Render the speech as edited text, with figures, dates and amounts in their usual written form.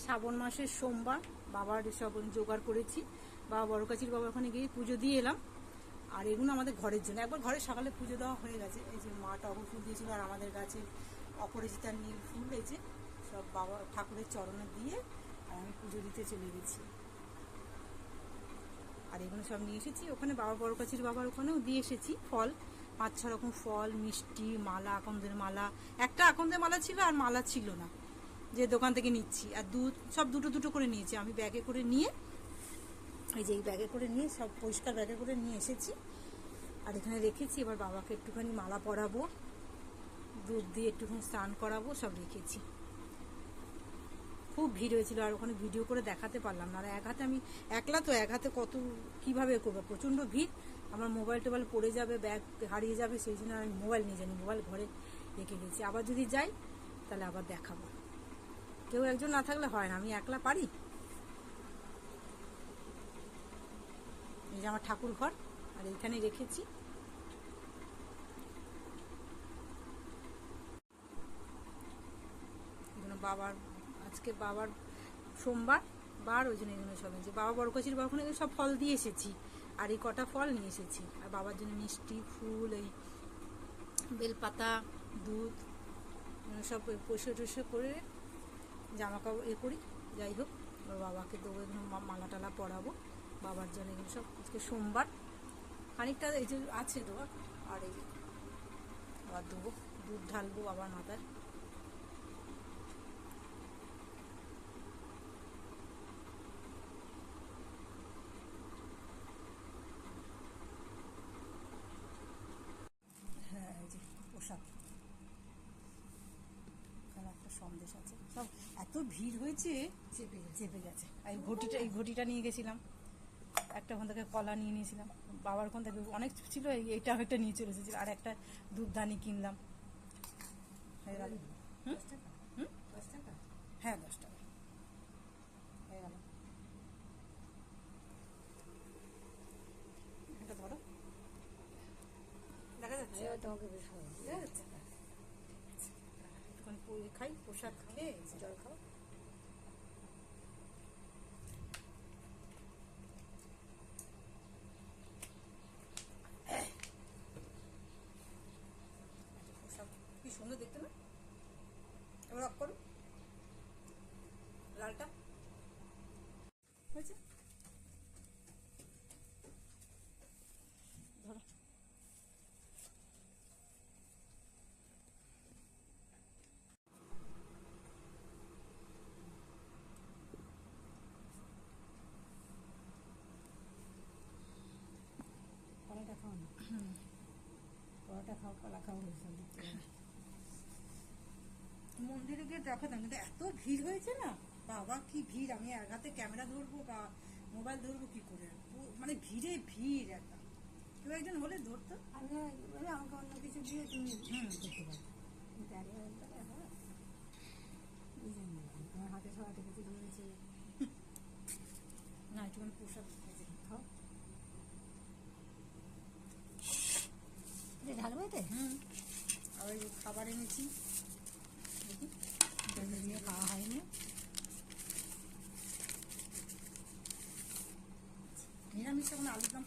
শ্রাবণ মাসের সোমবার বাবার সব জোগাড় করেছি। বাবা বড় কাছির বাবা ওখানে গিয়ে পুজো দিয়ে এলাম। আর এগুলো আমাদের ঘরের জন্য, একবার ঘরে সকালে পুজো দেওয়া হয়ে গেছে। এই যে মা টগর ফুল দিয়েছিল, আর আমাদের গাছে অপরাজিতা নীল ফুল, এই যে সব বাবা ঠাকুরের চরণে দিয়ে আর আমি পুজো দিতে চলে গেছি। আর এগুলো সব নিয়ে এসেছি ওখানে বাবা বড় কাছির বাবার ওখানেও দিয়ে এসেছি ফল, 5-6 রকম ফল, মিষ্টি, মালা, আকন্দের মালা। একটা আকন্দের মালা ছিল আর মালা ছিল না, যে দোকান থেকে নিচ্ছি। আর দুধ সব দুটো দুটো করে নিয়েছি আমি, ব্যাগে করে নিয়ে, এই যে এই ব্যাগে করে নিয়ে সব পরিষ্কার ব্যাগে করে নিয়ে এসেছি। আর এখানে রেখেছি। এবার বাবাকে একটুখানি মালা পরাবো, দুধ দিয়ে একটুখানি স্নান করাবো, সব রেখেছি। খুব ভিড় হয়েছিল, আর ওখানে ভিডিও করে দেখাতে পারলাম না। আর এক হাতে আমি একলা তো, এক হাতে কত কীভাবে করবো, প্রচণ্ড ভিড়। আমার মোবাইল টোবাইল পড়ে যাবে, ব্যাগ হারিয়ে যাবে, সেই জন্য আমি মোবাইল নিয়ে যাইনি, মোবাইল ঘরে রেখে গেছি। আবার যদি যাই তাহলে আবার দেখাবো, কেউ একজন না থাকলে হয় না, আমি একলা পারি। এই যে আমার ঠাকুর ঘর, আর এইখানে রেখেছি। বাবার আজকে বাবার সোমবার বার, ওই জন্য এগুলো সব এনেছি। বাবা বড় কাছির বাবা ওখানে সব ফল দিয়ে এসেছি, আর এই কটা ফল নিয়ে এসেছি। আর বাবার জন্য মিষ্টি, ফুল, এই বেলপাতা, দুধ, সব পয়সা টসে করে জামা কাপড় করি। যাই হোক, বাবাকে দেবো, এগুলো মালা টালা পরাবো বাবার জন্য। এগুলো সব আজকে সোমবার, খানিকটা এই যে আছে দেওয়া। আর এই যে আবার দেবো, দুধ ঢালবো বাবার মাথায়। হ্যাঁ, এই যে পোশাক, এখানে একটা সন্দেশ আছে। সব এত ভিড় হয়েছে, চেপে গেছে। এই ঘটিটা নিয়ে গেছিলাম, একটা ওখান থেকে কলা নিয়ে নিয়েছিলাম, বাবার ওখান থেকে অনেক ছিল, এইটা একটা নিয়ে চলে এসেছিল। আর একটা দুধদানি কিনলাম। হয়ে গেল। হ্যাঁ, 10 টাকা হয়ে গেল। এটা ধরো, দেখা যাচ্ছে? দেখা যাচ্ছে। একটুখানি খাই, প্রসাদ খেয়ে জল খাও। কি সুন্দর দেখতে না? এবার অফ করো, লালটা হয়েছে। ধরো, কলাটা খাও না, কলাটা খাও, কলা খাও। মন্দিরে গিয়ে দেখাতাম, কিন্তু এত ভিড় হয়েছে না, বাবা কি ভিড়! আমি এক হাতে ক্যামেরা ধরবো বা মোবাইল ধরবো কি করে, মানে ভিড়ে ভিড় একটা। কেউ একজন হলে ধরতো, আমি আমাকে অন্য কিছু দিয়ে তুমি করতে পারো। তোমার হাতে সব হাতে কিছু ধরেছে না, একটু পোশাক খাও। ঢালবো এতে। আবার খাবার এনেছি, দেখি নিয়ে খাওয়া হয়নি। নিরামিষ এখন আলুর দম